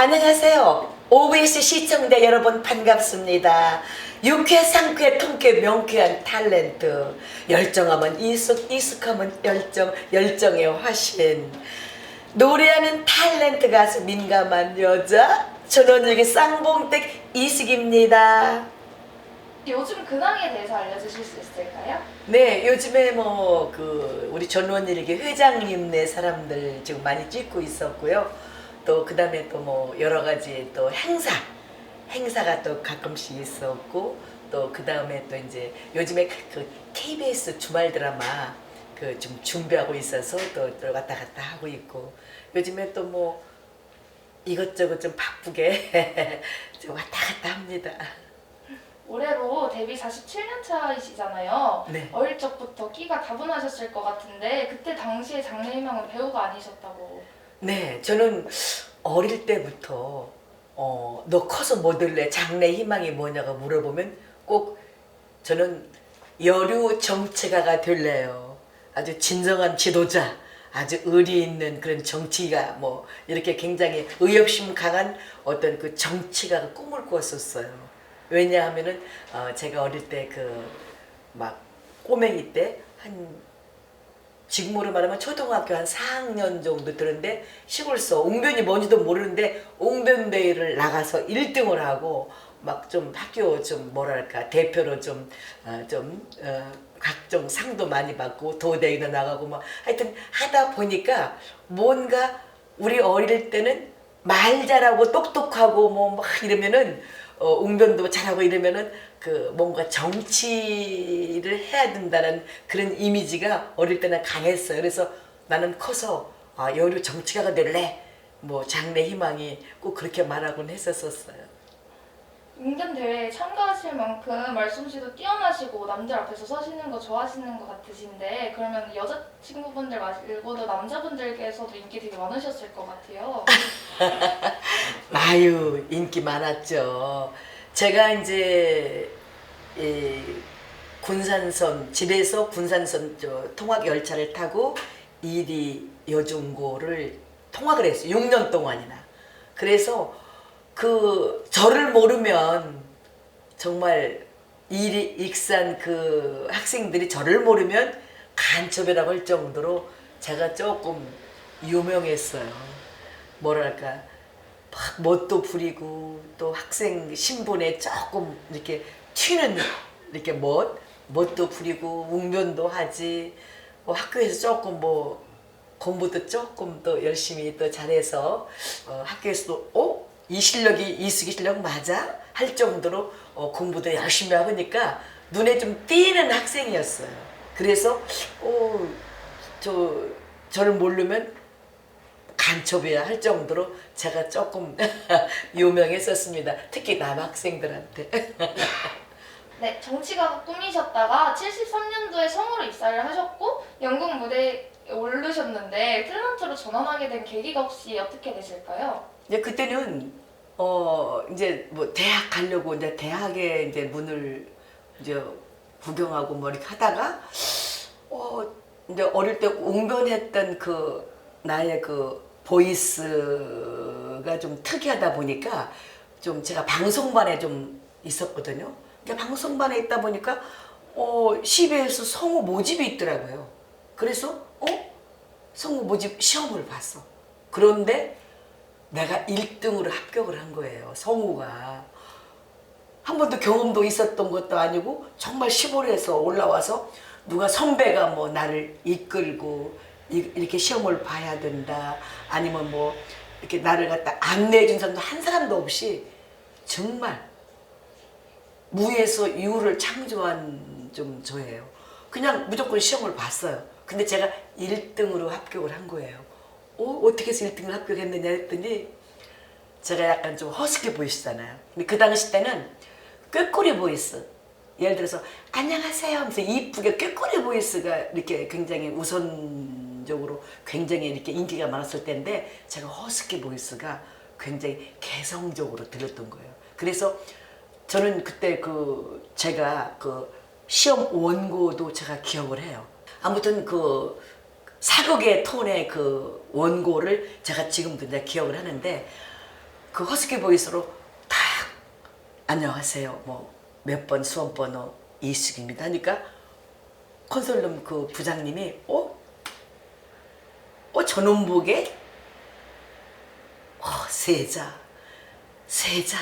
안녕하세요. OBS 시청자 여러분 반갑습니다. 유쾌, 상쾌, 통쾌, 명쾌한 탤런트. 열정하면 이숙, 이숙하면 열정, 열정의 화신. 노래하는 탤런트 가수 민감한 여자. 전원일기 쌍봉댁 이숙입니다. 요즘 근황에 대해서 알려주실 수 있을까요? 네, 요즘에 우리 전원일기 회장님네 사람들 지금 많이 찍고 있었고요. 또 그 다음에 또 여러 가지 또 행사가 또 가끔씩 있었고, 또 그 다음에 또 이제 요즘에 그 KBS 주말 드라마 좀 준비하고 있어서 또 왔다 갔다 하고 있고, 요즘에 또 이것저것 좀 바쁘게 좀 왔다 갔다 합니다. 올해로 데뷔 47년 차이시잖아요. 네. 어릴 적부터 끼가 다분하셨을 것 같은데 그때 당시에 장래희망은 배우가 아니셨다고. 네, 저는 어릴 때부터 너 커서 뭐 될래? 장래 희망이 뭐냐고 물어보면 꼭 저는 여류 정치가가 될래요. 아주 진정한 지도자, 아주 의리 있는 그런 정치가 이렇게 굉장히 의협심 강한 어떤 그 정치가가 꿈을 꾸었었어요. 왜냐하면은 제가 어릴 때 막 꼬맹이 때 지금으로 말하면 초등학교 한 4학년 정도 들었는데, 시골서 옹변이 뭔지도 모르는데 옹변대회를 나가서 1등을 하고 막 좀 학교 좀 뭐랄까 대표로 각종 상도 많이 받고 도대회도 나가고 하여튼 하다 보니까 뭔가 우리 어릴 때는 말 잘하고 똑똑하고 막 이러면은 웅변도 잘하고 이러면은 뭔가 정치를 해야 된다는 그런 이미지가 어릴 때는 강했어요. 그래서 나는 커서 여류 정치가가 될래. 장래 희망이 꼭 그렇게 말하곤 했었어요. 인견 대회에 참가하실 만큼 말솜씨도 뛰어나시고 남들 앞에서 서시는 거 좋아하시는 것 같으신데, 그러면 여자친구분들 말고도 남자분들께서도 인기 되게 많으셨을 것 같아요. 아유, 인기 많았죠. 제가 이제 집에서 군산선 통학 열차를 타고 이리 여중고를 통학을 했어요. 6년 동안이나. 그래서 저를 모르면 정말 익산 학생들이 저를 모르면 간첩이라고 할 정도로 제가 조금 유명했어요. 뭐랄까, 막 멋도 부리고 또 학생 신분에 조금 이렇게 튀는 이렇게 멋도 부리고 웅변도 하지. 학교에서 조금 공부도 조금 더 열심히 또 잘해서 학교에서도 이 실력이 이수기 실력 맞아? 할 정도로 공부도 열심히 하니까 눈에 좀 띄는 학생이었어요. 그래서 저를 모르면 간첩이야 할 정도로 제가 조금 유명했었습니다. 특히 남학생들한테. 네, 정치가 꿈이셨다가 73년도에 성우로 입사를 하셨고 연극 무대에 오르셨는데 탤런트로 전환하게 된 계기가 혹시 어떻게 되실까요? 이제 그때는 이제 대학 가려고 이제 대학에 이제 문을 이제 구경하고 이렇게 하다가 이제 어릴 때 웅변했던 나의 보이스가 좀 특이하다 보니까 좀 제가 방송반에 좀 있었거든요. 그러니까 방송반에 있다 보니까 CBS 성우 모집이 있더라고요. 그래서 성우 모집 시험을 봤어. 그런데 내가 1등으로 합격을 한 거예요. 성우가. 한 번도 경험도 있었던 것도 아니고 정말 시골에서 올라와서 누가 선배가 나를 이끌고 이렇게 시험을 봐야 된다, 아니면 이렇게 나를 갖다 안내해 준 사람도 한 사람도 없이 정말 무에서 유를 창조한 좀 저예요. 그냥 무조건 시험을 봤어요. 근데 제가 1등으로 합격을 한 거예요. 어떻게 해서 1등을 합격했느냐 했더니, 제가 약간 좀 허스키 보이시잖아요. 근데 그 당시 때는 꾀꼬리 보이스, 예를 들어서 안녕하세요 하면서 이쁘게 꾀꼬리 보이스가 이렇게 굉장히 우선적으로 굉장히 이렇게 인기가 많았을 때인데, 제가 허스키 보이스가 굉장히 개성적으로 들렸던 거예요. 그래서 저는 그때 제가 시험 원고도 제가 기억을 해요. 아무튼 사극의 톤의 원고를 제가 지금도 이제 기억을 하는데, 그 허스키 보이스로 딱 안녕하세요. 뭐 몇 번 수험번호 이숙입니다 하니까 컨설룸 그 부장님이 저놈 보게? 세자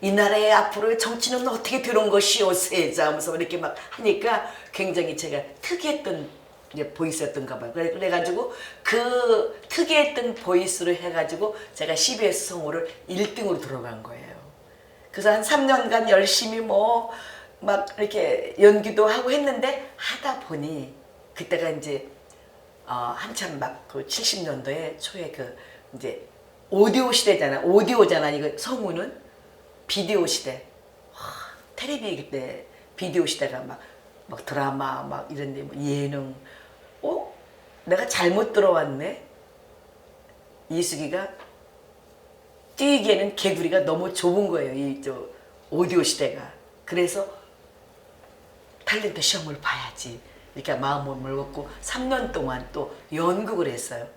이 나라의 앞으로의 정치는 어떻게 되는 것이오 세자 하면서 이렇게 막 하니까 굉장히 제가 특이했던 이제 보이스였던가 봐요. 그래가지고 그 특이했던 보이스로 해가지고 제가 CBS 성우를 1등으로 들어간 거예요. 그래서 한 3년간 열심히 뭐 막 이렇게 연기도 하고 했는데 하다 보니 그때가 이제 한참 막 그 70년도에 초에 그 이제 오디오 시대잖아. 오디오잖아. 이거 성우는 비디오 시대. 텔레비 그때 비디오 시대가 막 드라마 막 이런데 뭐 예능. 내가 잘못 들어왔네. 이숙이가 뛰기에는 개구리가 너무 좁은 거예요. 이 저 오디오 시대가. 그래서 탤런트 시험을 봐야지. 이렇게 마음을 먹고 3년 동안 또 연극을 했어요.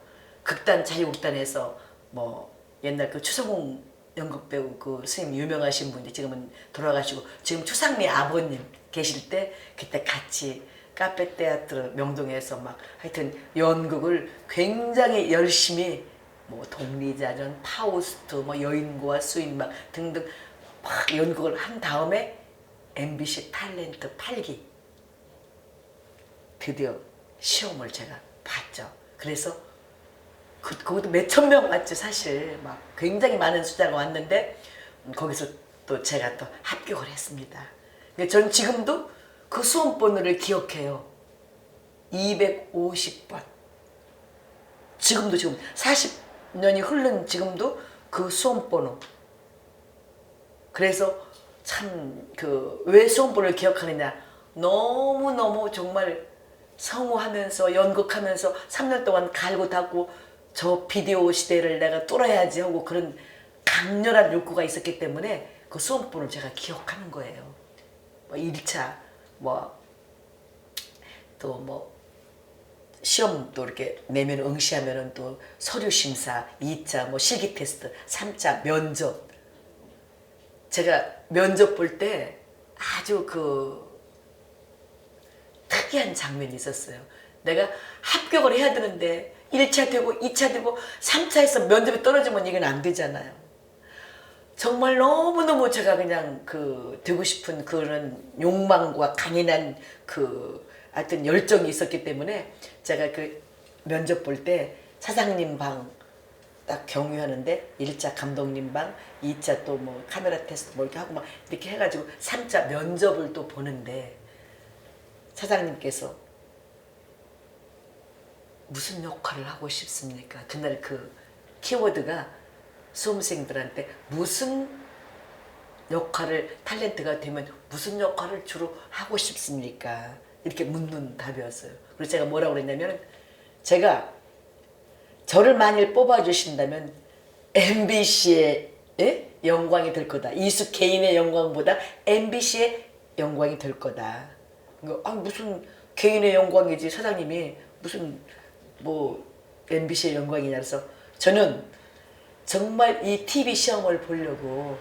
극단 자유극단에서 뭐 옛날 그 추성훈 연극배우 그 스님 유명하신 분이 지금은 돌아가시고 지금 추상미 아버님 계실 때 그때 같이 카페 테아트르 명동에서 막 하여튼 연극을 굉장히 열심히 뭐 독리자전, 파우스트, 뭐 여인과 수인 막 등등 막 연극을 한 다음에 MBC 탤런트 8기 드디어 시험을 제가 봤죠. 그래서 그것도 몇천 명 왔죠. 사실 막 굉장히 많은 숫자가 왔는데 거기서 또 제가 또 합격을 했습니다. 전 지금도 그 수험번호를 기억해요. 250번. 지금 40년이 흐른 지금도 그 수험번호. 그래서 참 왜 수험번호를 기억하느냐. 너무너무 정말 성우하면서 연극하면서 3년 동안 갈고 닦고 저 비디오 시대를 내가 뚫어야지 하고 그런 강렬한 욕구가 있었기 때문에 그 수험번호를 제가 기억하는 거예요. 뭐 1차 또 뭐 시험 또 이렇게 내면 응시하면은 또 서류 심사, 2차 뭐 실기 테스트, 3차 면접. 제가 면접 볼 때 아주 특이한 장면이 있었어요. 내가 합격을 해야 되는데 1차 되고 2차 되고 3차에서 면접에 떨어지면 이건 안 되잖아요. 정말 너무너무 제가 그냥 되고 싶은 그런 욕망과 강인한 하여튼 열정이 있었기 때문에 제가 면접 볼 때 사장님 방 딱 경유하는데 1차 감독님 방, 2차 또 뭐 카메라 테스트 뭐 이렇게 하고 막 이렇게 해가지고 3차 면접을 또 보는데 사장님께서 무슨 역할을 하고 싶습니까? 그날 키워드가 수험생들한테 무슨 역할을 탤런트가 되면 무슨 역할을 주로 하고 싶습니까? 이렇게 묻는 답이었어요. 그래서 제가 뭐라고 그랬냐면 제가 저를 만일 뽑아주신다면 MBC의 영광이 될 거다. 이숙 개인의 영광보다 MBC의 영광이 될 거다. 무슨 개인의 영광이지 사장님이 무슨 뭐 MBC의 영광이냐. 그래서 저는 정말 이 TV 시험을 보려고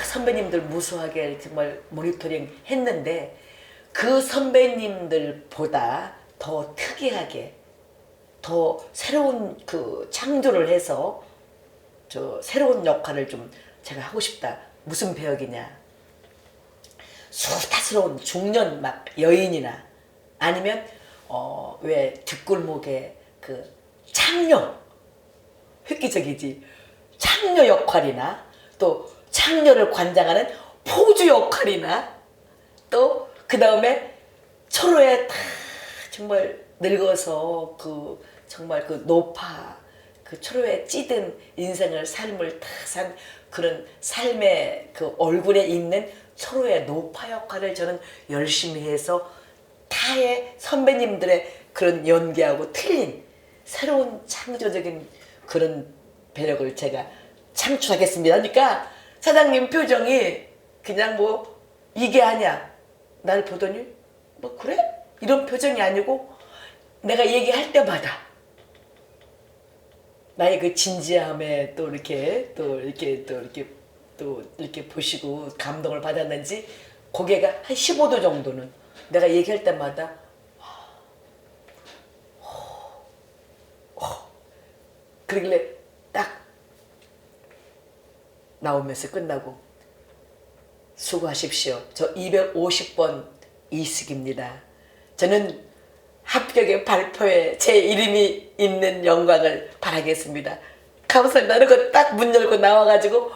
선배님들 무수하게 정말 모니터링 했는데 그 선배님들보다 더 특이하게 더 새로운 창조를 해서 새로운 역할을 좀 제가 하고 싶다. 무슨 배역이냐. 수다스러운 중년 막 여인이나 아니면 왜 뒷골목에 창녀 획기적이지. 창녀 역할이나 또 창녀를 관장하는 포주 역할이나 또 그 다음에 철호에 다 정말 늙어서 정말 노파 철호에 찌든 인생을 삶을 다 산 그런 삶의 얼굴에 있는 철호의 노파 역할을 저는 열심히 해서 타의 선배님들의 그런 연기하고 틀린 새로운 창조적인 그런 배역을 제가 창출하겠습니다. 그러니까 사장님 표정이 그냥 뭐 이게 아니야. 날 보더니 뭐 그래? 이런 표정이 아니고 내가 얘기할 때마다 나의 그 진지함에 또 이렇게 보시고 감동을 받았는지 고개가 한 15도 정도는 내가 얘기할 때마다 그러길래 딱 나오면서 끝나고 수고하십시오. 저 250번 이숙입니다. 저는 합격의 발표에 제 이름이 있는 영광을 바라겠습니다. 감사합니다. 이러고 딱 문 열고 나와가지고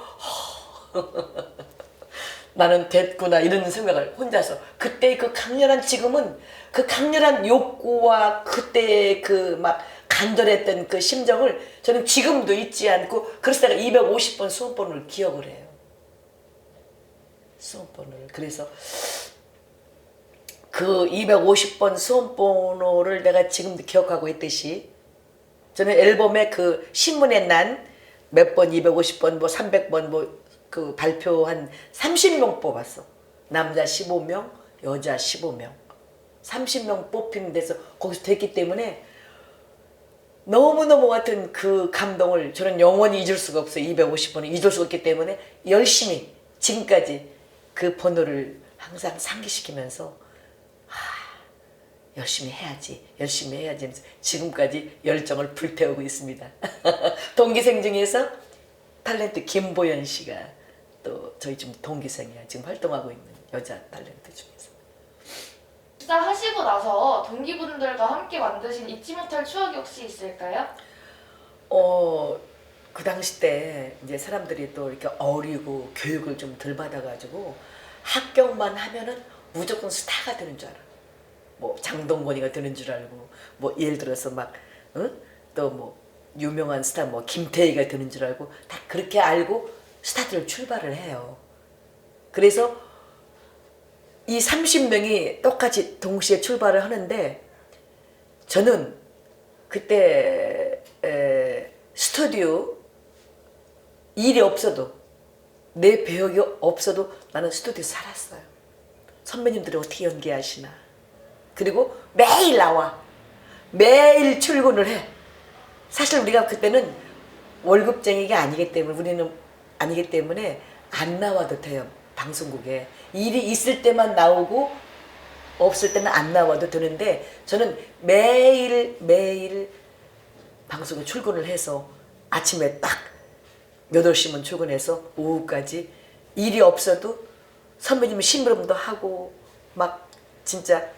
나는 됐구나 이런 생각을 혼자서 그때 그 강렬한 지금은 그 강렬한 욕구와 그때의 그 막 간절했던 그 심정을 저는 지금도 잊지 않고 그래서 내가 250번 수험번호를 기억을 해요. 수험번호를. 그래서 그 250번 수험번호를 내가 지금도 기억하고 있듯이 저는 앨범에 그 신문에 난 몇 번 250번 뭐 300번 뭐 그 발표한 30명 뽑았어. 남자 15명, 여자 15명. 30명 뽑히는 데서 거기서 됐기 때문에 너무너무 같은 그 감동을 저는 영원히 잊을 수가 없어요. 250번을 잊을 수가 없기 때문에 열심히 지금까지 그 번호를 항상 상기시키면서 열심히 해야지 하면서 지금까지 열정을 불태우고 있습니다. 동기생 중에서 탤런트 김보연 씨가 또 저희 지금 동기생이야. 지금 활동하고 있는 여자 탤런트 중에서. 입사하시고 나서 동기분들과 함께 만드신 잊지 못할 추억이 혹시 있을까요? 그 당시 때 이제 사람들이 또 이렇게 어리고 교육을 좀 덜 받아가지고 합격만 하면은 무조건 스타가 되는 줄 알아. 뭐 장동건이가 되는 줄 알고 뭐 예를 들어서 막 또 뭐 유명한 스타 뭐 김태희가 되는 줄 알고 다 그렇게 알고 스타들을 출발을 해요. 그래서 이 30명이 똑같이 동시에 출발을 하는데 저는 그때 스튜디오 일이 없어도 내 배역이 없어도 나는 스튜디오에 살았어요. 선배님들이 어떻게 연기하시나. 그리고 매일 나와. 매일 출근을 해. 사실 우리가 그때는 월급쟁이가 아니기 때문에 안 나와도 돼요. 방송국에. 일이 있을 때만 나오고 없을 때는 안 나와도 되는데 저는 매일 방송에 출근을 해서 아침에 딱 8시면 출근해서 오후까지 일이 없어도 선배님 심부름도 하고 막 진짜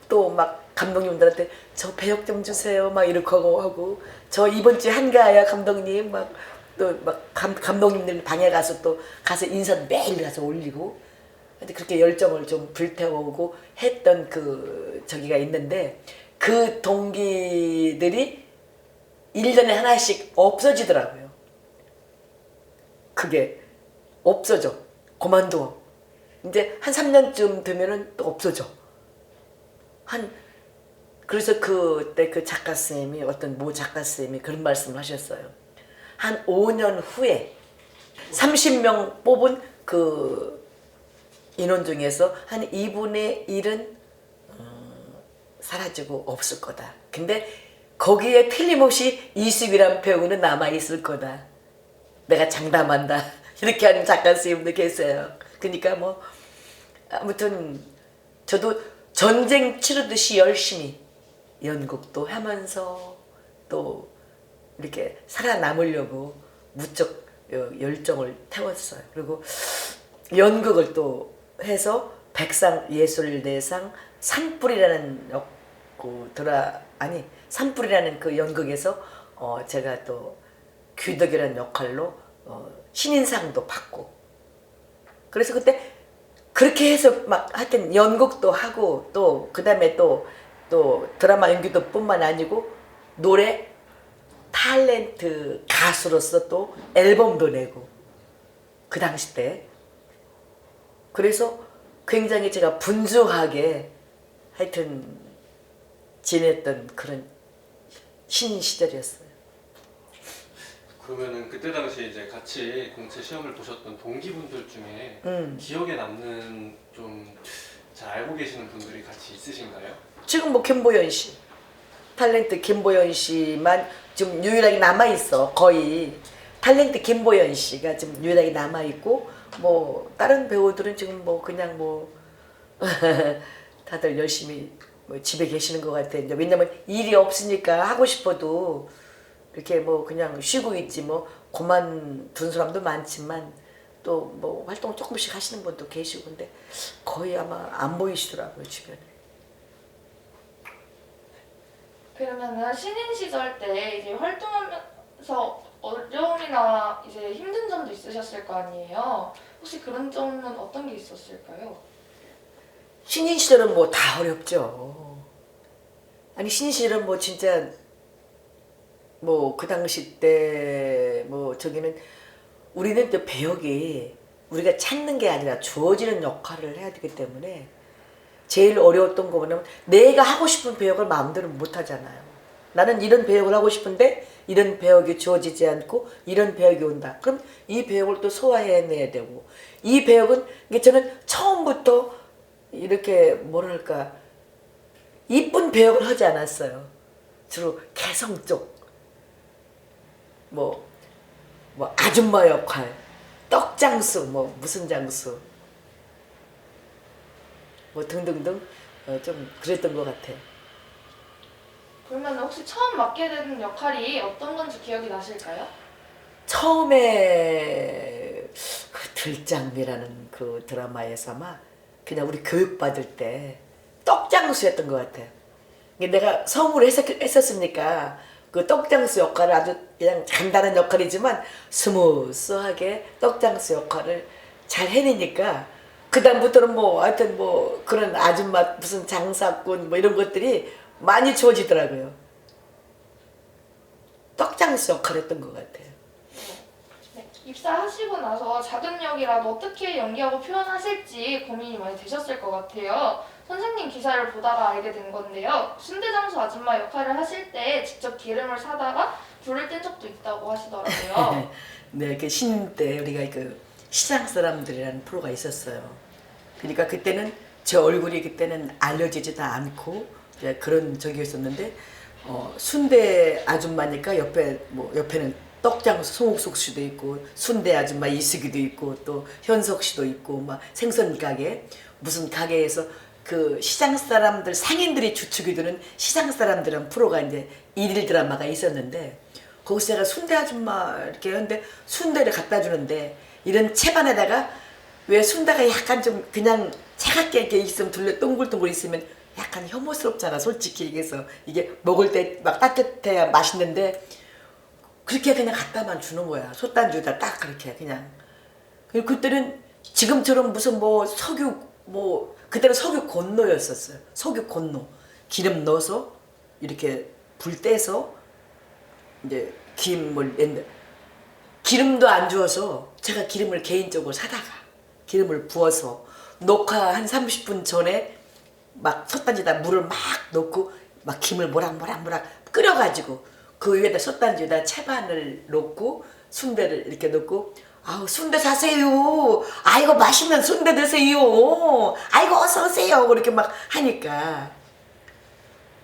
또 막 감독님들한테 저 배역 좀 주세요 막 이렇게 하고 저 이번 주에 한가해요 감독님 막 또 막 감독님들 방에 가서 또 가서 인사도 매일 가서 올리고 그렇게 열정을 좀 불태우고 했던 그 저기가 있는데 그 동기들이 1년에 하나씩 없어지더라고요. 그게 없어져. 그만둬. 이제 한 3년쯤 되면은 또 없어져. 그래서 그때 그 작가쌤이 어떤 모 작가쌤이 그런 말씀을 하셨어요. 한 5년 후에 30명 뽑은 그 인원 중에서 한 2분의 1은 사라지고 없을 거다. 근데 거기에 틀림없이 이숙이란 배우는 남아있을 거다. 내가 장담한다. 이렇게 하는 작가님도 계세요. 그러니까 뭐 아무튼 저도 전쟁 치르듯이 열심히 연극도 하면서 또 이렇게 살아남으려고 무척 열정을 태웠어요. 그리고 연극을 또 해서 백상예술대상 산불이라는 산불이라는 그 연극에서 제가 또 귀덕이라는 역할로 신인상도 받고 그래서 그때 그렇게 해서 막 하여튼 연극도 하고 또 그다음에 또 드라마 연기도 뿐만 아니고 노래 탤런트 가수로서 또 앨범도 내고 그 당시 때 그래서 굉장히 제가 분주하게 하여튼 지냈던 그런 신인 시절이었어요. 그러면은 그때 당시 이제 같이 공채 시험을 보셨던 동기분들 중에 기억에 남는 좀 잘 알고 계시는 분들이 같이 있으신가요? 지금 뭐 김보연 씨 탤런트 김보연 씨만 좀 유일하게 남아 있어. 거의 탤런트 김보연 씨가 좀 유일하게 남아 있고 뭐 다른 배우들은 지금 뭐 그냥 뭐 다들 열심히 뭐 집에 계시는 것 같아. 이제 왜냐면 일이 없으니까 하고 싶어도 이렇게 뭐 그냥 쉬고 있지 뭐 그만둔 사람도 많지만 또 뭐 활동 조금씩 하시는 분도 계시고 근데 거의 아마 안 보이시더라고요 주변에. 그러면은 신인 시절 때 이제 활동하면서 어려움이나 이제 힘든 점도 있으셨을 거 아니에요? 혹시 그런 점은 어떤 게 있었을까요? 신인 시절은 뭐 다 어렵죠. 아니 신인 시절은 뭐 진짜 뭐 그 당시 때 뭐 저기는 우리는 또 배역이 우리가 찾는 게 아니라 주어지는 역할을 해야 되기 때문에 제일 어려웠던 거 뭐냐면 내가 하고 싶은 배역을 마음대로 못 하잖아요. 나는 이런 배역을 하고 싶은데 이런 배역이 주어지지 않고 이런 배역이 온다. 그럼 이 배역을 또 소화해내야 되고 이 배역은 이게 저는 처음부터 이렇게 뭐랄까 이쁜 배역을 하지 않았어요. 주로 개성 쪽 뭐 아줌마 역할, 떡장수, 뭐 무슨 장수, 뭐 등등등 좀 그랬던 것 같아요. 그러면 혹시 처음 맡게 된 역할이 어떤 건지 기억이 나실까요? 처음에 그 들장미라는 그 드라마에서 아마 그냥 우리 교육받을 때 떡장수였던 것 같아요. 이게 내가 성우를 했었으니까 그 떡장수 역할을 아주 그냥 간단한 역할이지만 스무스하게 떡장수 역할을 잘 해내니까 그 다음부터는 뭐 하여튼 뭐 그런 아줌마 무슨 장사꾼 뭐 이런 것들이 많이 주어지더라고요. 떡장수 역할 했던 것 같아요. 네, 입사하시고 나서 작은 역이라도 어떻게 연기하고 표현하실지 고민이 많이 되셨을 것 같아요. 선생님 기사를 보다가 알게 된 건데요. 순대장수 아줌마 역할을 하실 때 직접 기름을 사다가 불을 뗀 적도 있다고 하시더라고요. 네, 그 신인 때 우리가 그 시장 사람들이라는 프로가 있었어요. 그러니까 그때는 제 얼굴이 그때는 알려지지도 않고 이제 그런 적이 있었는데 순대 아줌마니까 옆에는 떡장수 송옥숙 씨도 있고 순대 아줌마 이수기도 있고 또 현석 씨도 있고 막 생선 가게 무슨 가게에서 그 시장 사람들 상인들이 주축이 되는 시장 사람들은 프로가 이제 일일 드라마가 있었는데 거기서 제가 순대 아줌마 이렇게 하는데 순대를 갖다 주는데 이런 채반에다가 왜 순대가 약간 좀 그냥 차갑게 이렇게 있으면 둘러 동글동글 있으면 약간 혐오스럽잖아 솔직히 얘기해서 이게 먹을 때 막 따뜻해야 맛있는데 그렇게 그냥 갖다만 주는 거야 솥단지에다 딱 그렇게 그냥 그리고 그때는 지금처럼 무슨 뭐 석유 뭐 그때는 석유 곤노였었어요. 석유 곤노 기름 넣어서 이렇게 불 떼서 이제 기름도 안 주어서 제가 기름을 개인적으로 사다가 기름을 부어서 녹화 한 30분 전에 막 솥단지에다 물을 막 넣고 막 김을 모락모락 끓여가지고 그 위에다 솥단지에다 채반을 넣고 순대를 이렇게 넣고 아우 순대 사세요. 아이고 맛있는 순대 드세요. 아이고 어서 오세요. 그렇게 막 하니까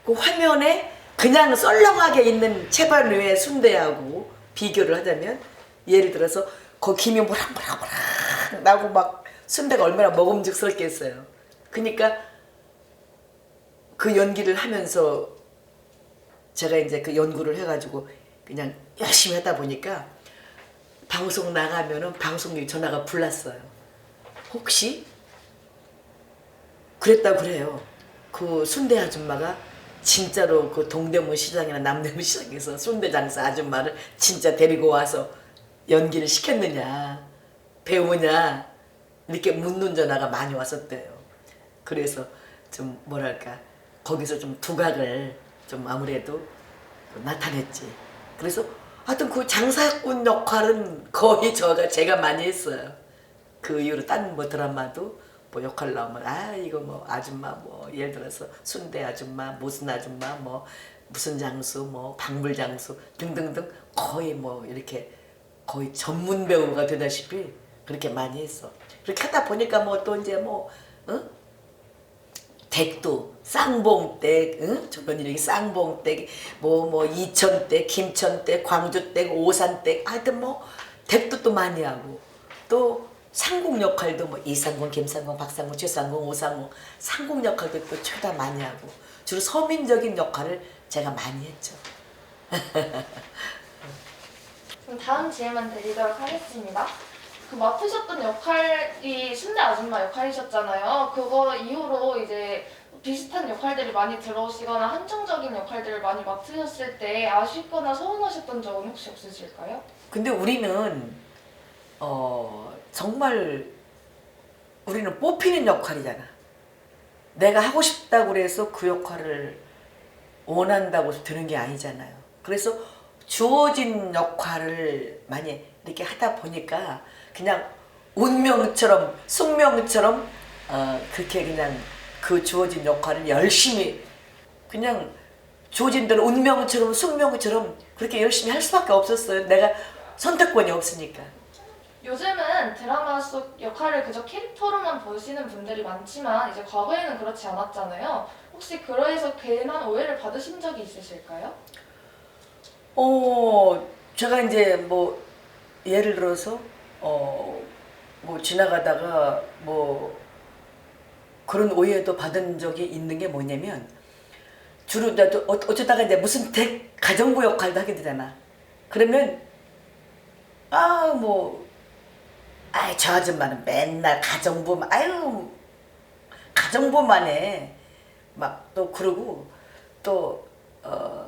그 화면에 그냥 썰렁하게 있는 채반 위에 순대하고 비교를 하자면 예를 들어서 그 김이 모락모락 나고 막 순대가 얼마나 먹음직스럽겠어요. 그러니까 그 연기를 하면서 제가 이제 그 연구를 해가지고 그냥 열심히 하다 보니까 방송 나가면은 방송국 전화가 불났어요. 혹시 그랬다고 그래요. 그 순대 아줌마가 진짜로 그 동대문 시장이나 남대문 시장에서 순대 장사 아줌마를 진짜 데리고 와서 연기를 시켰느냐 배우냐 이렇게 묻는 전화가 많이 왔었대요. 그래서 좀 뭐랄까 거기서 좀 두각을 좀 아무래도 나타냈지. 그래서 하여튼 그 장사꾼 역할은 거의 제가 많이 했어요. 그 이후로 딴 뭐 드라마도 뭐 역할 나오면 아 이거 뭐 아줌마 뭐 예를 들어서 순대 아줌마 무슨 아줌마 뭐 무슨 장수 뭐 박물 장수 등등등 거의 뭐 이렇게 거의 전문 배우가 되다시피 그렇게 많이 했어. 그렇게 하다 보니까 뭐 또 이제 뭐 댁도 쌍봉댁, 응? 저런 이렇게 쌍봉댁, 뭐 이천댁, 김천댁, 광주댁, 오산댁, 하여튼 뭐 댁도 또 많이 하고 또 상공 역할도 뭐 이상공, 김상공, 박상공, 최상공, 오상공 상공 역할도 또 최다 많이 하고 주로 서민적인 역할을 제가 많이 했죠. 그럼 다음 질문 드리도록 하겠습니다. 그 맡으셨던 역할이 순대 아줌마 역할이셨잖아요. 그거 이후로 이제 비슷한 역할들이 많이 들어오시거나 한정적인 역할들을 많이 맡으셨을 때 아쉽거나 서운하셨던 적은 혹시 없으실까요? 근데 우리는 정말 우리는 뽑히는 역할이잖아. 내가 하고 싶다고 그래서 그 역할을 원한다고 해서 드는 게 아니잖아요. 그래서 주어진 역할을 많이 이렇게 하다 보니까 그냥 운명처럼 숙명처럼 그렇게 그냥 그 주어진 역할을 열심히 그냥 주어진 대로 운명처럼 숙명처럼 그렇게 열심히 할 수밖에 없었어요. 내가 선택권이 없으니까. 요즘은 드라마 속 역할을 그저 캐릭터로만 보시는 분들이 많지만 이제 과거에는 그렇지 않았잖아요. 혹시 그러해서 괜한 오해를 받으신 적이 있으실까요? 제가 이제 뭐 예를 들어서 뭐 지나가다가 뭐 그런 오해도 받은 적이 있는 게 뭐냐면 주로 나도 어쩌다가 이제 무슨 가정부 역할도 하게 되잖아. 그러면 저 아줌마는 맨날 가정부만 가정부만 해. 막 또 그러고 또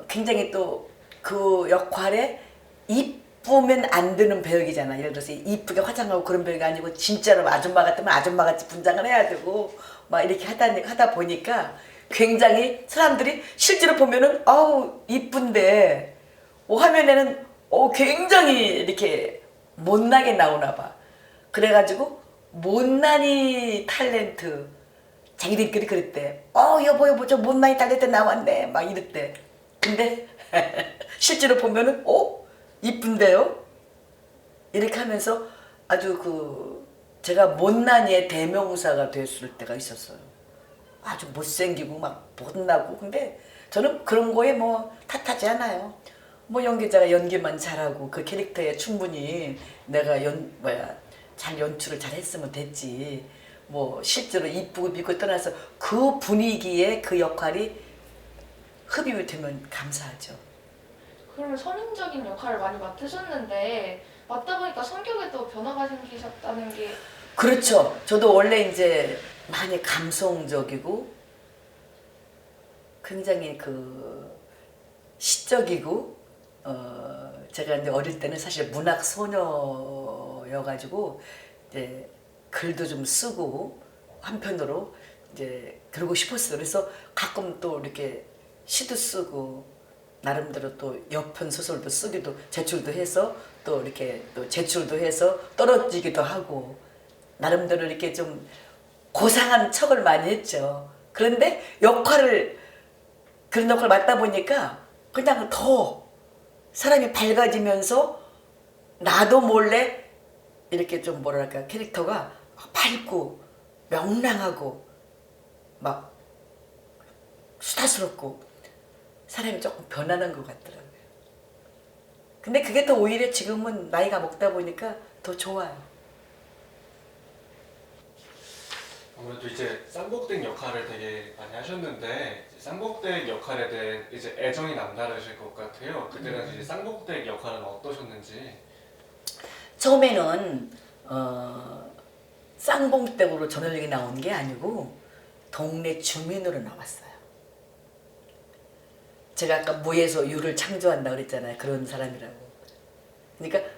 굉장히 또 그 역할에 이쁘면 안 되는 배역이잖아. 예를 들어서 이쁘게 화장하고 그런 배역이 아니고 진짜로 아줌마 같으면 아줌마같이 분장을 해야 되고 막 이렇게 하다 보니까 굉장히 사람들이 실제로 보면은 이쁜데 화면에는 굉장히 이렇게 못나게 나오나 봐. 그래가지고 못난이 탤런트 자기들끼리 그랬대. 여보 저 못난이 탤런트 나왔네 막 이랬대. 근데 실제로 보면은 이쁜데요? 이렇게 하면서 아주 제가 못난이의 대명사가 됐을 때가 있었어요. 아주 못생기고 막 못나고. 근데 저는 그런 거에 뭐 탓하지 않아요. 뭐 연기자가 연기만 잘하고 그 캐릭터에 충분히 내가 잘 연출을 잘 했으면 됐지. 뭐 실제로 이쁘고 믿고 떠나서 그 분위기에 그 역할이 흡입이 되면 감사하죠. 그러면 서민적인 역할을 많이 맡으셨는데 맡다 보니까 성격에도 변화가 생기셨다는 게 그렇죠. 저도 원래 이제 많이 감성적이고 굉장히 시적이고 제가 이제 어릴 때는 사실 문학 소녀여가지고 이제 글도 좀 쓰고 한편으로 이제 그러고 싶었어요. 그래서 가끔 또 이렇게 시도 쓰고 나름대로 또 여편 소설도 쓰기도 제출도 해서 또 이렇게 또 제출도 해서 떨어지기도 하고 나름대로 이렇게 좀 고상한 척을 많이 했죠. 그런데 그런 역할을 맡다 보니까 그냥 더 사람이 밝아지면서 나도 몰래 이렇게 좀 뭐랄까 캐릭터가 밝고 명랑하고 막 수다스럽고 사람이 조금 변하는 것 같더라고요. 근데 그게 더 오히려 지금은 나이가 먹다 보니까 더 좋아요. 아무래도 이제 쌍복댁 역할을 되게 많이 하셨는데 쌍복댁 역할에 대해 이제 애정이 남다르실 것 같아요. 그때 당시 쌍복댁 역할은 어떠셨는지. 처음에는 쌍봉댁으로 전원일기 나온 게 아니고 동네 주민으로 나왔어요. 제가 아까 무에서 유를 창조한다 그랬잖아요. 그런 사람이라고. 그러니까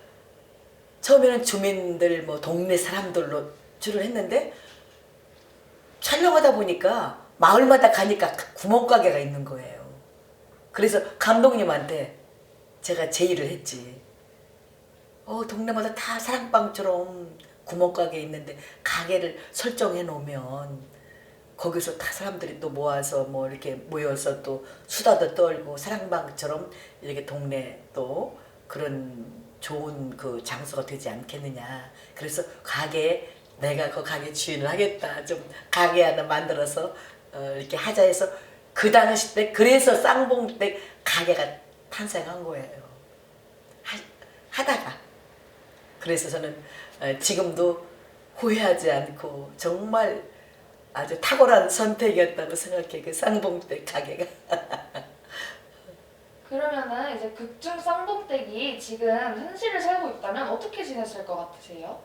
처음에는 주민들 뭐 동네 사람들로 주를 했는데 촬영하다 보니까 마을마다 가니까 구멍가게가 있는 거예요. 그래서 감독님한테 제가 제의를 했지. 동네마다 다 사랑방처럼 구멍가게 있는데 가게를 설정해 놓으면 거기서 다 사람들이 또 모아서 뭐 이렇게 모여서 또 수다도 떨고 사랑방처럼 이렇게 동네 또 그런 좋은 그 장소가 되지 않겠느냐. 그래서 내가 그 가게 주인을 하겠다. 좀 가게 하나 만들어서 이렇게 하자 해서 그 당시 때 그래서 쌍봉댁 가게가 탄생한 거예요. 하다가 그래서 저는 지금도 후회하지 않고 정말 아주 탁월한 선택이었다고 생각해. 그 쌍봉댁 가게가. 그러면은 이제 극중 쌍봉댁이 지금 현실을 살고 있다면 어떻게 지냈을 것 같으세요?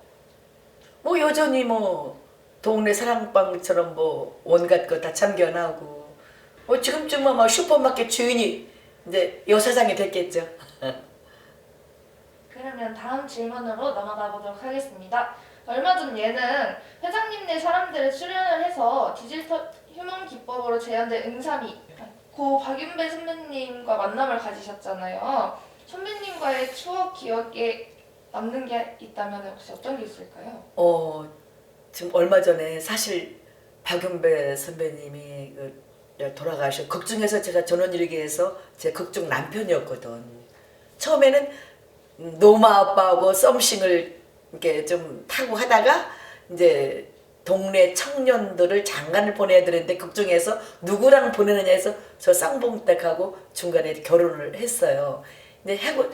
뭐 여전히 뭐 동네 사랑방처럼 뭐 온갖 거 다 참견하고 뭐 지금쯤은 뭐 슈퍼마켓 주인이 이제 여사장이 됐겠죠. 그러면 다음 질문으로 넘어가 보도록 하겠습니다. 얼마 전 예능 회장님네 사람들을 출연을 해서 디지털 휴먼 기법으로 재현된 응삼이 고 박윤배 선배님과 만남을 가지셨잖아요. 선배님과의 추억 기억에 남는 게 있다면 혹시 어떤 게 있을까요? 지금 얼마 전에 사실 박윤배 선배님이 돌아가셔. 극중에서 제가 전원일기에서 제 극중 남편이었거든. 처음에는 노마 아빠하고 썸씽을 이렇게 좀 타고 하다가 이제 동네 청년들을 장가를 보내야 되는데 극중에서 누구랑 보내느냐 해서 저 쌍봉댁하고 중간에 결혼을 했어요. 이제 하고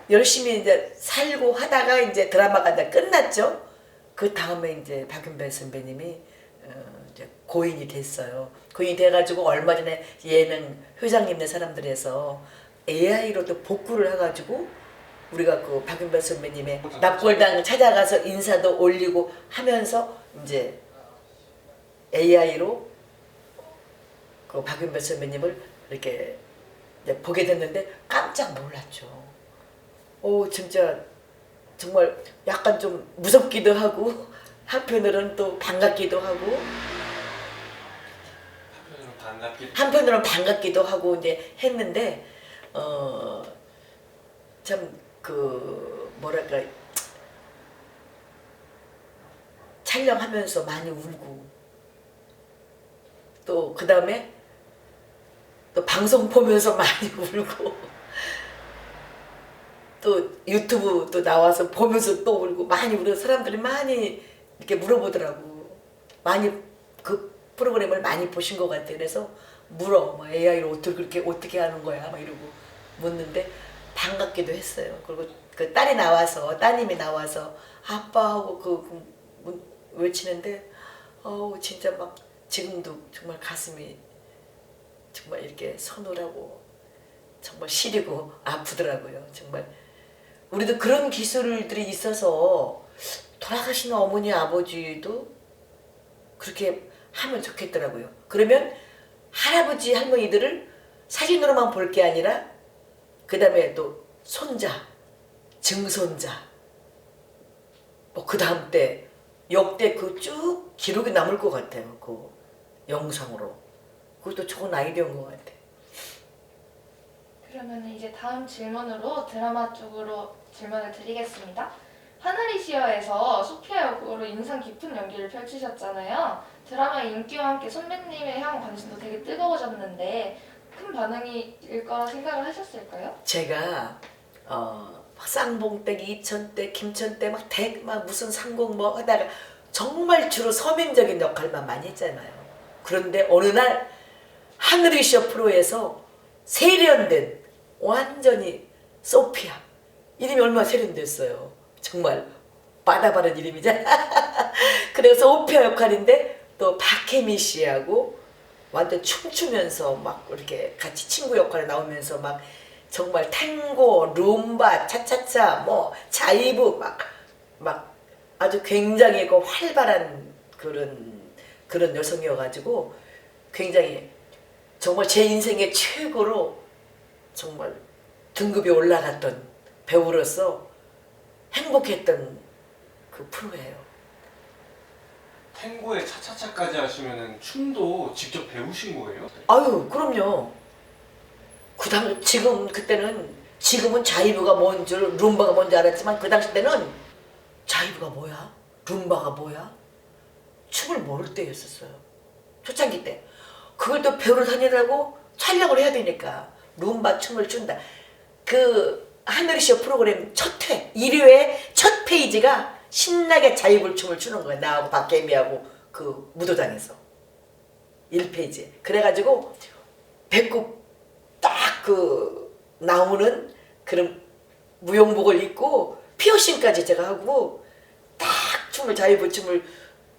열심히 이제 살고 하다가 이제 드라마가 이제 끝났죠. 그 다음에 이제 박윤배 선배님이 이제 고인이 됐어요. 고인이 돼가지고 얼마 전에 예능 회장님네 사람들에서 AI로도 복구를 해가지고 우리가 그 박윤배 선배님의 납골당 찾아가서 인사도 올리고 하면서 이제 AI로 그 박윤배 선배님을 이렇게 이제 보게 됐는데 깜짝 놀랐죠. 진짜 정말 약간 좀 무섭기도 하고 한편으로는 또 반갑기도 하고 한편으로는 반갑기도 하고 이제 했는데 참 그 뭐랄까 촬영하면서 많이 울고 또 그 다음에 또 방송 보면서 많이 울고 또 유튜브 또 나와서 보면서 또 울고 많이 울고 사람들이 많이 이렇게 물어보더라고. 많이 그 프로그램을 많이 보신 것 같아. 그래서 물어. 뭐 AI로 어떻게 하는 거야? 막 이러고 묻는데 반갑기도 했어요. 그리고 그 딸이 나와서 따님이 나와서 아빠하고 외치는데 진짜 막 지금도 정말 가슴이 정말 이렇게 서늘하고 정말 시리고 아프더라고요. 정말 우리도 그런 기술들이 있어서 돌아가신 어머니 아버지도 그렇게 하면 좋겠더라고요. 그러면 할아버지 할머니들을 사진으로만 볼 게 아니라 그 다음에 또 손자, 증손자 뭐 그 다음 때 역대 그 쭉 기록이 남을 것 같아요. 그 영상으로. 그것도 좋은 아이디어인 것 같아요. 그러면 이제 다음 질문으로 드라마 쪽으로 질문을 드리겠습니다. 하늘이시여에서 소피아 역으로 인상 깊은 연기를 펼치셨잖아요. 드라마의 인기와 함께 선배님에 향한 관심도 되게 뜨거워졌는데 큰 반응일 거라 생각을 하셨을까요? 제가 쌍봉댁, 이천댁, 김천댁 막 무슨 상공 뭐 하다가 정말 주로 서민적인 역할만 많이 했잖아요. 그런데 어느 날 하늘이시여 프로에서 세련된 완전히 소피아 이름이 얼마나 세련됐어요. 정말 바다바른 이름이잖아. 그래서 소피아 역할인데 또 박혜미 씨하고 완전 춤추면서 막 이렇게 같이 친구 역할에 나오면서 막 정말 탱고, 룸바, 차차차, 뭐 자이브 막 아주 굉장히 그 활발한 그런 여성이어가지고 굉장히 정말 제 인생의 최고로 정말 등급이 올라갔던 배우로서 행복했던 그 프로예요. 탱고에 차차차까지 하시면은 춤도 직접 배우신 거예요? 아유, 그럼요. 지금은 자이브가 뭔 줄, 룸바가 뭔지 알았지만 그 당시 때는 자이브가 뭐야? 룸바가 뭐야? 춤을 모를 때였었어요. 초창기 때. 그걸 또 배우러 다니라고 촬영을 해야 되니까 룸바 춤을 춘다. 그 하늘이시여 프로그램 첫 회, 1회의 첫 페이지가 신나게 자이브 춤을 추는 거야. 나하고 박혜미하고 그 무도장에서. 1페이지. 그래가지고 배꼽 딱 그 나오는 그런 무용복을 입고 피어싱까지 제가 하고 딱 춤을 자유부춤을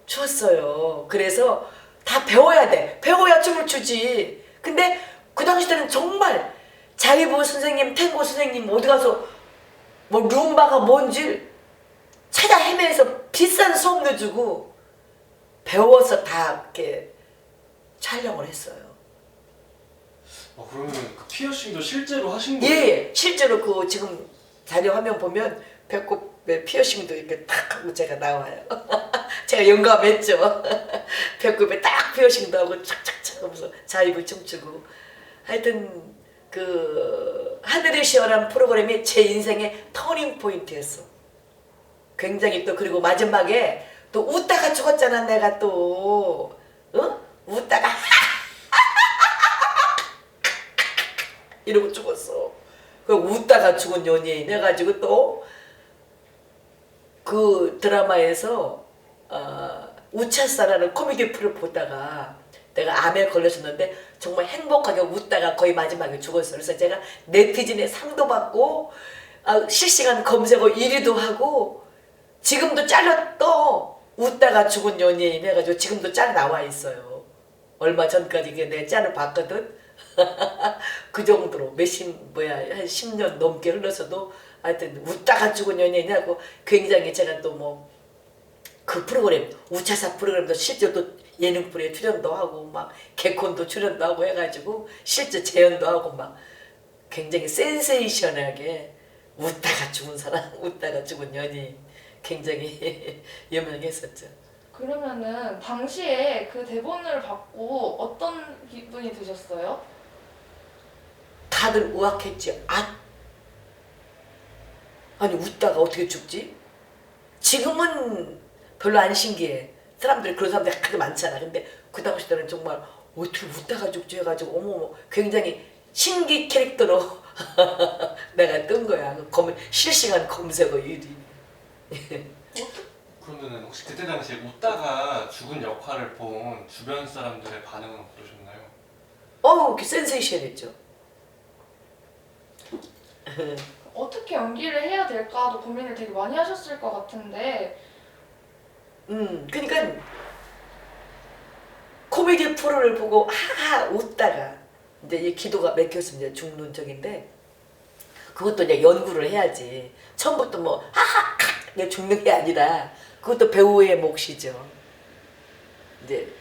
췄어요. 그래서 다 배워야 돼. 배워야 춤을 추지. 근데 그 당시 때는 정말 자유부 선생님, 탱고 선생님 어디 가서 뭐 룸바가 뭔지 찾아 헤매서 비싼 수업료 주고 배워서 다 이렇게 촬영을 했어요. 그러면 그 피어싱도 실제로 하신 예, 거예요? 예. 실제로 그 지금 자료 화면 보면 배꼽에 피어싱도 이렇게 딱 하고 제가 나와요. 제가 영감했죠. 배꼽에 딱 피어싱도 하고 착착착 하면서 자유부 춤추고. 하여튼 그 하늘의 시원한 프로그램이 제 인생의 터닝 포인트였어. 굉장히 또 그리고 마지막에 또 웃다가 죽었잖아 내가 또. 어? 웃다가 이러고 죽었어. 그 웃다가 죽은 연예인 해가지고 또 그 드라마에서 우차사라는 코미디 프로 보다가 내가 암에 걸렸었는데 정말 행복하게 웃다가 거의 마지막에 죽었어. 그래서 제가 네티즌에 상도 받고 실시간 검색어 1위도 하고 지금도 잘라 또 웃다가 죽은 연예인 해가지고 지금도 짤 나와 있어요. 얼마 전까지 내 짤을 봤거든. 그 정도로 한 10년 넘게 흘러서도 하여튼 웃다가 죽은 연예인하고 굉장히 제가 또 뭐 그 프로그램 우차사 프로그램도 실제 또 예능 프로에 출연도 하고 막 개콘도 출연도 하고 해가지고 실제 재연도 하고 막 굉장히 센세이션하게 웃다가 죽은 사람, 웃다가 죽은 연예인 굉장히 유명했었죠. 그러면은 당시에 그 대본을 받고 어떤 기분이 드셨어요? 다들 우악했죠. 아니 웃다가 어떻게 죽지? 지금은 별로 안 신기해. 사람들이 그런 사람들이 하도 많잖아. 근데 그 당시 때는 정말 어떻게 웃다가 죽지 해가지고 어머머 굉장히 신기 캐릭터로 내가 뜬 거야. 실시간 검색어 1위. 그러면 혹시 그때 당시에 웃다가 죽은 역할을 본 주변 사람들의 반응은 어떠셨나요? 그 센세이션했죠. 어떻게 연기를 해야 될까도 고민을 되게 많이 하셨을 것 같은데 그러니까 코미디 프로를 보고 하하 웃다가 이제 이 기도가 막혔으면 이제 죽는 적인데 그것도 이제 연구를 해야지. 처음부터 뭐 하하 이게 죽는 게 아니라 그것도 배우의 몫이죠. 이제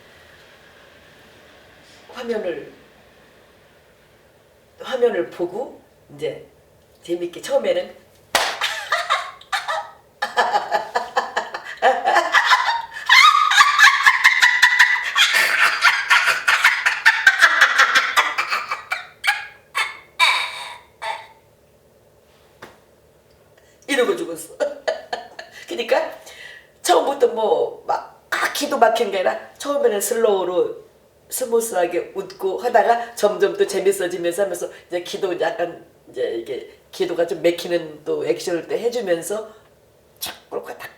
화면을 보고 이제 재밌게 처음에는 이러고 죽었어. 그러니까 처음부터 뭐 막 기도 막히는 게 아니라 처음에는 슬로우로 스무스하게 웃고 하다가 점점 또 재밌어지면서 하면서 이제 기도 약간 이제 이게 기도가 좀 맥히는 또 액션을 또 해주면서 착 그렇게 딱.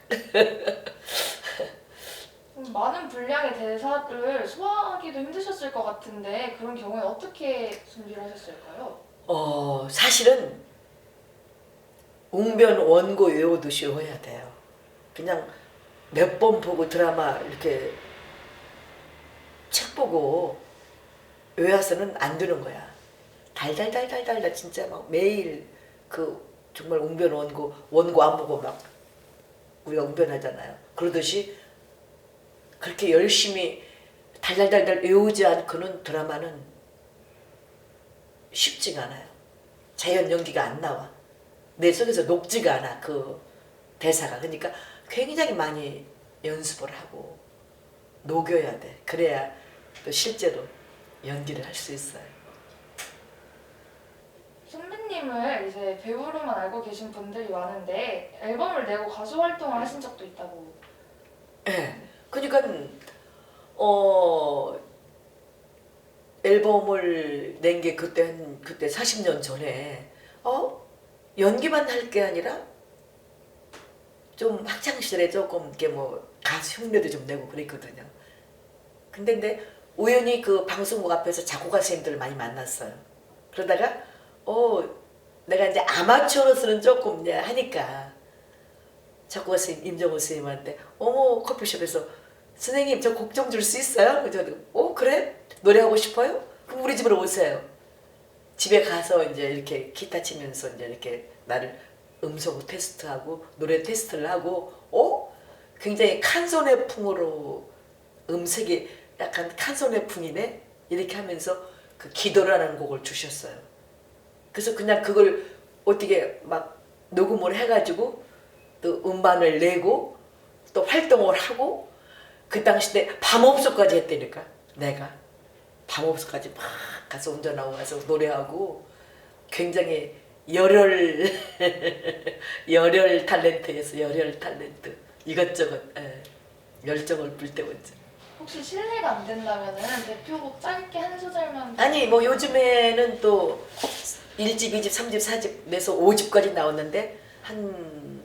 많은 분량의 대사를 소화하기도 힘드셨을 것 같은데 그런 경우에 어떻게 준비를 하셨을까요? 사실은 웅변 원고 외우듯이 외워야 돼요. 그냥 몇 번 보고 드라마 이렇게 책 보고 외워서는 안 되는 거야. 달달달달달달 진짜 막 매일 그 정말 웅변 원고 안 보고 막 우리가 웅변하잖아요. 그러듯이 그렇게 열심히 달달달달 외우지 않고는 드라마는 쉽지가 않아요. 자연 연기가 안 나와. 내 속에서 녹지가 않아 그 대사가. 그러니까 굉장히 많이 연습을 하고 녹여야 돼. 그래야 또 실제로 연기를 할 수 있어요. 선배님을 이제 배우로만 알고 계신 분들이 많은데 앨범을 내고 가수 활동을 하신 적도 있다고. 네. 그러니까 앨범을 낸 게 그때 40년 전에 연기만 할 게 아니라 좀 학창 시절에 조금 이렇게 뭐 가수 흉내도 좀 내고 그랬거든요. 근데 우연히 그 방송국 앞에서 작곡가 선생님들을 많이 만났어요. 그러다가 내가 이제 아마추어로서는 조금 이제 하니까 작곡가 선생님 임정호 선생님한테 커피숍에서 선생님 저 곡 좀 줄 수 있어요? 그래서 그래? 노래하고 싶어요? 그럼 우리 집으로 오세요. 집에 가서 이제 이렇게 기타 치면서 이제 이렇게 나를 음성 테스트하고 노래 테스트를 하고 굉장히 칸소네 풍으로 음색이 약간 칸소네 풍이네 이렇게 하면서 그 기도를 하는 곡을 주셨어요. 그래서 그냥 그걸 어떻게 막 녹음을 해가지고 또 음반을 내고 또 활동을 하고 그 당시 때 밤업소까지 했다니까. 내가 밤업소까지 막 가서 운전하고 가서 노래하고 굉장히 열혈 열혈 탤런트에서 열혈 탤런트 이것저것 열정을 불태웠지. 혹시 실례가 안 된다면은 대표곡 짧게 한 소절만. 아니 뭐 요즘에는 또 1집, 2집, 3집, 4집 내서 5집까지 나왔는데 한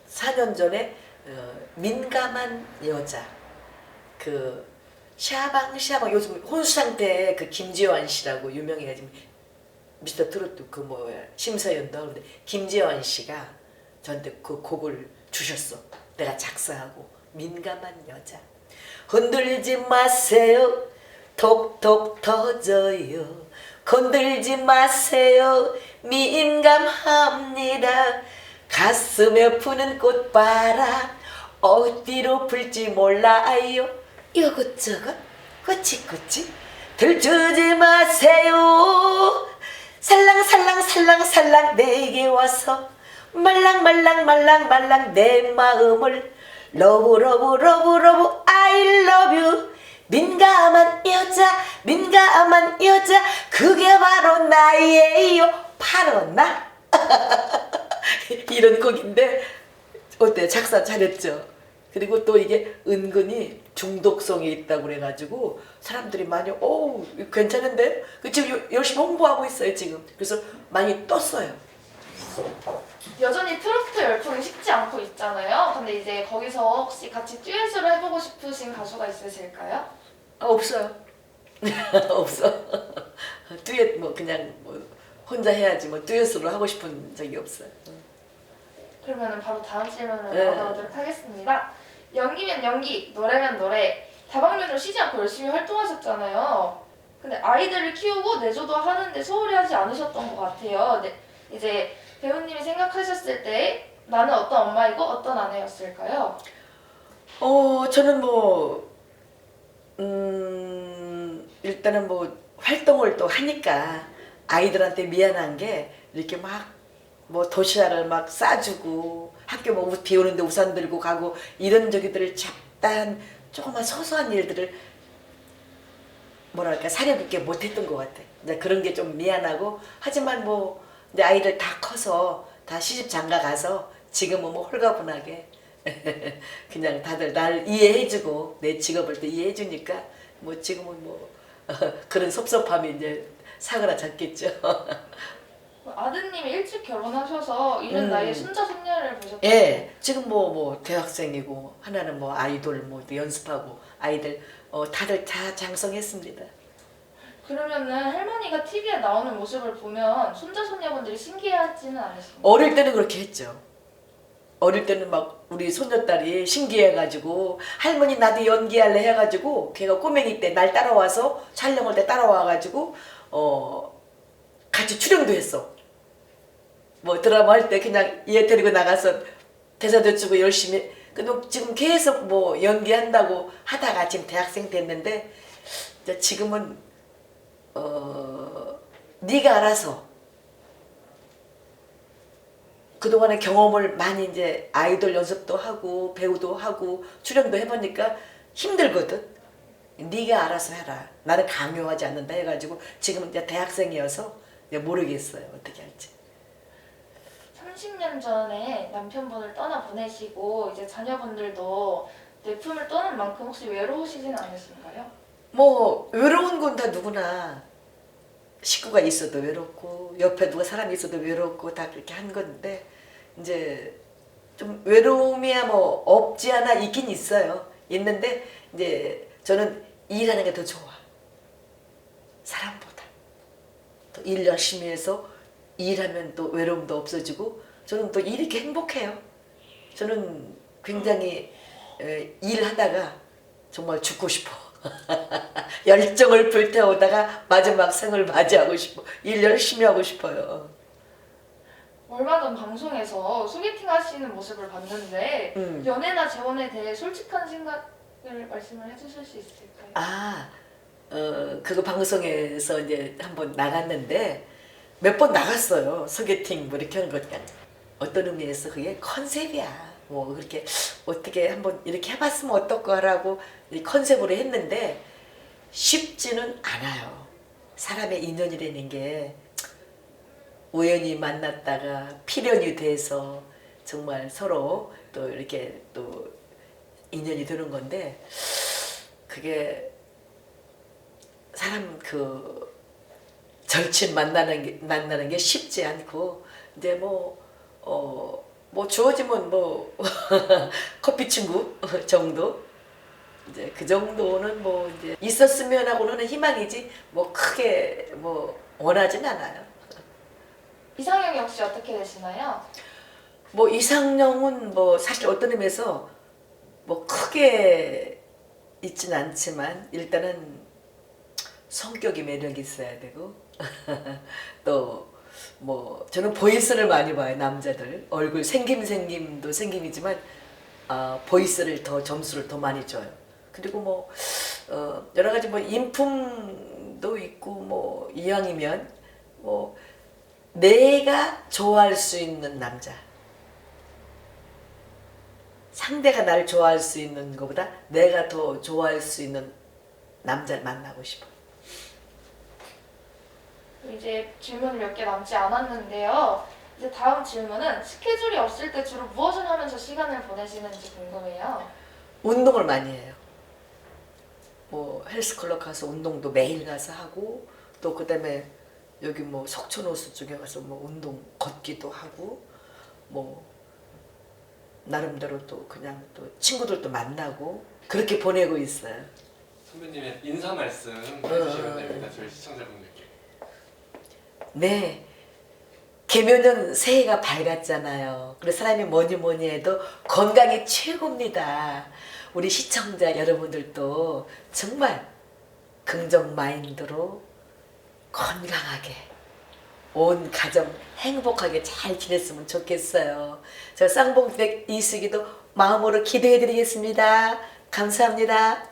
4년 전에 민감한 여자 그 샤방 요즘 혼수상 때 그 김지환 씨라고 유명해가지고 미스터 트로트 그 뭐야 심사위원도 하는데 김지환 씨가 저한테 그 곡을 주셨어. 내가 작사하고 민감한 여자 흔들지 마세요 톡톡 터져요 건들지 마세요 민감합니다 가슴에 부는 꽃바람 어디로 불지 몰라요 이것저것 꼬치꼬치 들추지 마세요 살랑살랑 내게 와서 말랑말랑 내 마음을 러브 I love you 민감한 여자 그게 바로 나예요 바로 나 이런 곡인데 어때 작사 잘했죠. 그리고 또 이게 은근히 중독성이 있다고 그래가지고 사람들이 많이 괜찮은데 지금 열심히 홍보하고 있어요 지금. 그래서 많이 떴어요. 여전히 트로트 열풍이 식지 않고 있잖아요. 근데 이제 거기서 혹시 같이 듀엣으로 해보고 싶으신 가수가 있으실까요? 없어요. 없어. 듀엣 뭐 그냥 뭐 혼자 해야지 뭐 듀엣으로 하고 싶은 적이 없어요. 그러면 바로 다음 질문을 네. 넘어가도록 하겠습니다. 연기면 연기, 노래면 노래. 다방면으로 쉬지 않고 열심히 활동하셨잖아요. 근데 아이들을 키우고 내조도 하는데 소홀히 하지 않으셨던 것 같아요. 네, 이제 배우님이 생각하셨을 때 나는 어떤 엄마이고 어떤 아내였을까요? 저는 일단은 뭐 활동을 또 하니까 아이들한테 미안한 게 이렇게 막 뭐 도시락을 막 싸주고 학교 뭐 비 오는데 우산 들고 가고 이런 저기들을 잡다한 조그만 소소한 일들을 뭐랄까 사려 깊게 못했던 것 같아. 이제 그런 게 좀 미안하고 하지만 뭐 이제 아이들 다 커서 다 시집 장가 가서 지금은 뭐 홀가분하게 그냥 다들 날 이해해주고 내 직업을 또 이해해주니까 뭐 지금은 뭐 그런 섭섭함이 이제 사그라졌겠죠. 아드님이 일찍 결혼하셔서 이른 나이에 손자 손녀를 보셨다고. 예, 지금 뭐 대학생이고 하나는 뭐 아이돌 뭐 연습하고 아이들 다들 다 장성했습니다. 그러면은 할머니가 TV에 나오는 모습을 보면 손자 손녀분들이 신기해하지는 않으신가요? 어릴 때는 그렇게 했죠. 어릴 때는 막 우리 손녀딸이 신기해가지고 할머니 나도 연기할래 해가지고 걔가 꼬맹이 때 날 따라와서 촬영할 때 따라와가지고 같이 출연도 했어. 뭐 드라마 할 때 그냥 얘 데리고 나가서 대사도 주고 열심히. 근데 지금 계속 뭐 연기한다고 하다가 지금 대학생 됐는데 이제 지금은 네가 알아서 그동안의 경험을 많이 이제 아이돌 연습도 하고 배우도 하고 출연도 해보니까 힘들거든. 네가 알아서 해라. 나는 강요하지 않는다 해가지고 지금 이제 대학생이어서 이제 모르겠어요. 어떻게 할지. 30년 전에 남편분을 떠나 보내시고 이제 자녀분들도 내 품을 떠난 만큼 혹시 외로우시진 않으신가요? 뭐 외로운 건 다 누구나 식구가 있어도 외롭고 옆에 누가 사람이 있어도 외롭고 다 그렇게 한 건데 이제 좀 외로움이야 뭐 없지 않아 있긴 있어요. 있는데 이제 저는 일하는 게 더 좋아. 사람보다. 또 일 열심히 해서 일하면 또 외로움도 없어지고 저는 또 일이 이렇게 행복해요. 저는 굉장히 일하다가 정말 죽고 싶어. 열정을 불태우다가 마지막 생을 맞이하고 싶어. 일 열심히 하고 싶어요. 얼마 전 방송에서 소개팅 하시는 모습을 봤는데 연애나 재혼에 대해 솔직한 생각을 말씀을 해주실 수 있을까요? 그거 방송에서 이제 한번 나갔는데 몇 번 나갔어요. 소개팅 뭐 이렇게 하는 거 그냥 어떤 의미에서 그게 컨셉이야. 뭐 그렇게 어떻게 한번 이렇게 해봤으면 어떨까라고 이 컨셉으로 했는데 쉽지는 않아요. 사람의 인연이라는 게 우연히 만났다가 필연이 돼서 정말 서로 또 이렇게 또 인연이 되는 건데 그게 사람 그 절친 만나는 게 쉽지 않고 이제 뭐 주어지면 뭐 커피 친구 정도 이제 그 정도는 뭐 이제 있었으면 하고는 희망이지 뭐 크게 뭐 원하진 않아요. 이상형이 혹시 어떻게 되시나요? 뭐 이상형은 뭐 사실 어떤 의미에서 뭐 크게 있진 않지만 일단은 성격이 매력이 있어야 되고 또 뭐 저는 보이스를 많이 봐요. 남자들 얼굴 생김도 생김이지만 보이스를 더 점수를 더 많이 줘요. 그리고 뭐 여러 가지 뭐 인품도 있고 뭐 이왕이면 뭐 내가 좋아할 수 있는 남자 상대가 날 좋아할 수 있는 것보다 내가 더 좋아할 수 있는 남자를 만나고 싶어요. 이제 질문 몇 개 남지 않았는데요. 이제 다음 질문은 스케줄이 없을 때 주로 무엇을 하면서 시간을 보내시는지 궁금해요. 운동을 많이 해요. 뭐 헬스클럽 가서 운동도 매일 가서 하고 또 그다음에 여기 뭐 석촌호수 쪽에 가서 뭐 운동 걷기도 하고 뭐 나름대로 또 그냥 또 친구들도 만나고 그렇게 보내고 있어요. 선배님의 인사 말씀 해주시면 됩니다. 저희 시청자분들께. 네. 개묘년 새해가 밝았잖아요. 그래서 사람이 뭐니 해도 건강이 최고입니다. 우리 시청자 여러분들도 정말 긍정 마인드로 건강하게 온 가정 행복하게 잘 지냈으면 좋겠어요. 저 쌍봉백 이수기도 마음으로 기도해 드리겠습니다. 감사합니다.